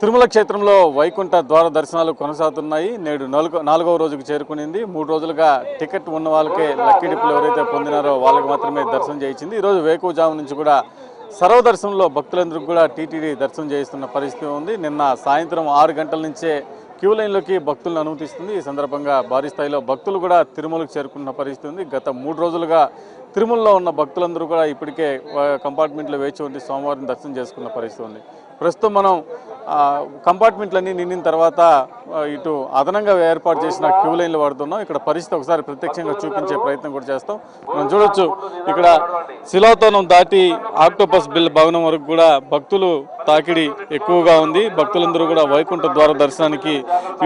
తిరుమల క్షేత్రంలో వైకుంఠ ద్వార దర్శనాలు కొనసాగుతున్నాయి. నేడు నాలుగవ రోజుకు చేరుకునింది. 3 రోజులుగా టికెట్ ఉన్న వాళ్ళకే లక్కీ డిప్పులు ఎవరైతే పొందినారో వాళ్ళకి మాత్రమే దర్శనం చేయించింది. ఈరోజు వేకువజాము నుంచి కూడా సర్వదర్శనంలో భక్తులందరికీ కూడా టీటీడీ దర్శనం చేయిస్తున్న పరిస్థితి ఉంది. నిన్న సాయంత్రం 6 గంటల నుంచే క్యూ లైన్లోకి భక్తులను అనుమతిస్తుంది. ఈ సందర్భంగా భారీ స్థాయిలో భక్తులు కూడా తిరుమలకు చేరుకున్న పరిస్థితి ఉంది. గత 3 రోజులుగా తిరుమలలో ఉన్న భక్తులందరూ కూడా ఇప్పటికే కంపార్ట్మెంట్లో వేచి ఉండి సోమవారం దర్శనం చేసుకున్న పరిస్థితి ఉంది. ప్రస్తుతం మనం కంపార్ట్మెంట్లన్నీ నిండిన తర్వాత ఇటు అదనంగా ఏర్పాటు చేసిన క్యూ లైన్లు వాడుతున్నాం. ఇక్కడ పరిస్థితి ఒకసారి ప్రత్యక్షంగా చూపించే ప్రయత్నం కూడా చేస్తాం. మనం చూడొచ్చు, ఇక్కడ శిలాతోనం దాటి ఆక్టోపస్ బిల్ భవనం వరకు కూడా భక్తులు తాకిడి ఎక్కువగా ఉంది. భక్తులందరూ కూడా వైకుంఠ ద్వార దర్శనానికి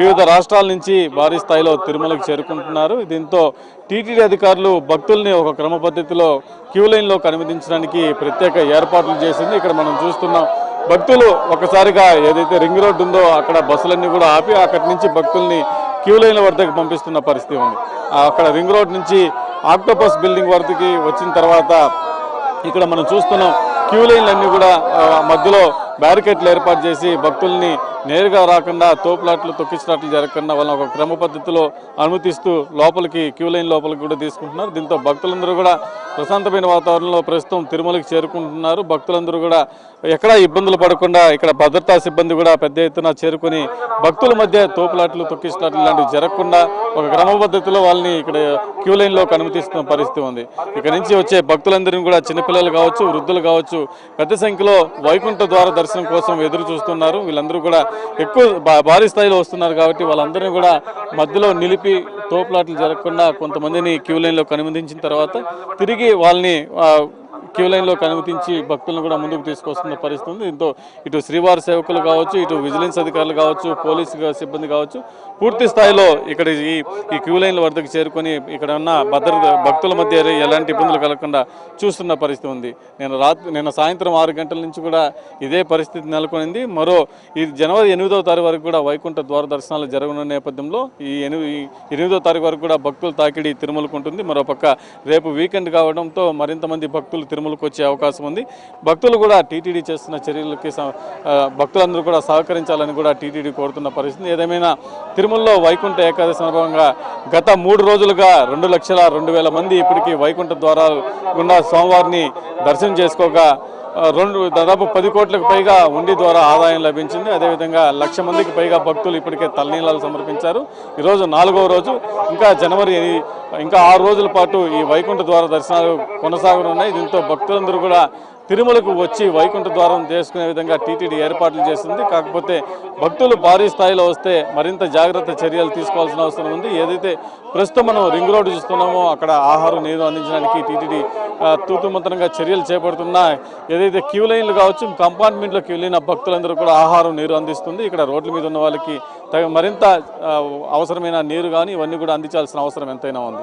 వివిధ రాష్ట్రాల నుంచి భారీ స్థాయిలో తిరుమలకు చేరుకుంటున్నారు. దీంతో టీటీడీ అధికారులు భక్తుల్ని ఒక క్రమ పద్ధతిలో క్యూ లైన్లోకి అనుమతించడానికి ప్రత్యేక ఏర్పాట్లు చేసింది. ఇక్కడ మనం చూస్తున్నాం, భక్తులు ఒకసారిగా ఏదైతే రింగ్ రోడ్డు ఉందో అక్కడ బస్సులన్నీ కూడా ఆపి అక్కడి నుంచి భక్తుల్ని క్యూ లైన్ల వద్దకు పంపిస్తున్న పరిస్థితి ఉంది. అక్కడ రింగ్ రోడ్ నుంచి ఆక్టోపస్ బిల్డింగ్ వద్దకి వచ్చిన తర్వాత ఇక్కడ మనం చూస్తున్నాం, క్యూ లైన్లన్నీ కూడా మధ్యలో బ్యారికేడ్లు ఏర్పాటు చేసి భక్తుల్ని నేరుగా రాకుండా తోపులాట్లు తొక్కించినట్లు జరగకుండా వాళ్ళని ఒక క్రమ పద్ధతిలో అనుమతిస్తూ లోపలికి క్యూ లైన్ లోపలికి కూడా తీసుకుంటున్నారు. దీంతో భక్తులందరూ కూడా ప్రశాంతమైన వాతావరణంలో ప్రస్తుతం తిరుమలకి చేరుకుంటున్నారు. భక్తులందరూ కూడా ఎక్కడా ఇబ్బందులు పడకుండా ఇక్కడ భద్రతా సిబ్బంది కూడా పెద్ద ఎత్తున చేరుకొని భక్తుల మధ్య తోపులాట్లు తొక్కించినట్లు లాంటివి జరగకుండా ఒక క్రమ పద్ధతిలో వాళ్ళని ఇక్కడ క్యూ లైన్లోకి అనుమతిస్తున్న పరిస్థితి ఉంది. ఇక్కడ నుంచి వచ్చే భక్తులందరినీ కూడా చిన్నపిల్లలు కావచ్చు, వృద్ధులు కావచ్చు, పెద్ద సంఖ్యలో వైకుంఠ ద్వార దర్శనం కోసం ఎదురు చూస్తున్నారు. వీళ్ళందరూ కూడా ఎక్కువ భారీ స్థాయిలో వస్తున్నారు కాబట్టి వాళ్ళందరినీ కూడా మధ్యలో నిలిపి తోపులాట్లు జరగకుండా కొంతమందిని క్యూ లైన్లోకి అనుమతించిన తర్వాత తిరిగి వాళ్ళని క్యూ లైన్లోకి అనుమతించి భక్తులను కూడా ముందుకు తీసుకొస్తున్న పరిస్థితి ఉంది. దీంతో ఇటు శ్రీవారి సేవకులు కావచ్చు, ఇటు విజిలెన్స్ అధికారులు కావచ్చు, పోలీసు సిబ్బంది కావచ్చు, పూర్తి స్థాయిలో ఇక్కడ ఈ క్యూ లైన్ల వద్దకు చేరుకొని ఇక్కడ ఉన్న భక్తుల మధ్య ఎలాంటి ఇబ్బందులు కలగకుండా చూస్తున్న పరిస్థితి ఉంది. నిన్న సాయంత్రం 6 గంటల నుంచి కూడా ఇదే పరిస్థితి నెలకొనింది. ఈ జనవరి 8వ తారీఖు వరకు కూడా వైకుంఠ ద్వార దర్శనాలు జరగనున్న నేపథ్యంలో ఈ 8వ తారీఖు వరకు కూడా భక్తుల తాకిడి తిరుమలకు ఉంటుంది. మరోపక్క రేపు వీకెండ్ కావడంతో మరింత మంది భక్తులు తిరుమలకు వచ్చే అవకాశం ఉంది. భక్తులు కూడా టీటీడీ చేస్తున్న చర్యలకి భక్తులందరూ కూడా సహకరించాలని కూడా టీటీడీ కోరుతున్న పరిస్థితి. ఏదేమైనా తిరుమలలో వైకుంఠ ఏకాదశి సందర్భంగా గత 3 రోజులుగా 2,02,000 మంది ఇప్పటికీ వైకుంఠ ద్వారాలు గుండా సోమవారిని దర్శనం చేసుకోగా దాదాపు 10 కోట్లకు పైగా ఉండి ద్వారా ఆదాయం లభించింది. అదేవిధంగా 1,00,000 మందికి పైగా భక్తులు ఇప్పటికే తలనీలాలు సమర్పించారు. ఈరోజు 4వ రోజు. ఇంకా 6 రోజుల పాటు ఈ వైకుంఠ ద్వార దర్శనాలు కొనసాగనున్నాయి. దీంతో భక్తులందరూ కూడా తిరుమలకు వచ్చి వైకుంఠ ద్వారం చేసుకునే విధంగా టీటీడీ ఏర్పాట్లు చేస్తుంది. కాకపోతే భక్తులు భారీ స్థాయిలో వస్తే మరింత జాగ్రత్త చర్యలు తీసుకోవాల్సిన అవసరం ఉంది. ఏదైతే ప్రస్తుతం మనం రింగ్ రోడ్డు చూస్తున్నామో అక్కడ ఆహారం నీరు అందించడానికి టీటీడీ తూతుమంతరంగా చర్యలు చేపడుతున్నా ఏదైతే క్యూ లైన్లు కావచ్చు, కంపార్ట్మెంట్లో క్యూ లైన్ భక్తులందరూ కూడా ఆహారం నీరు అందిస్తుంది. ఇక్కడ రోడ్ల మీద ఉన్న వాళ్ళకి మరింత అవసరమైన నీరు కానీ ఇవన్నీ కూడా అందించాల్సిన అవసరం ఎంతైనా ఉంది.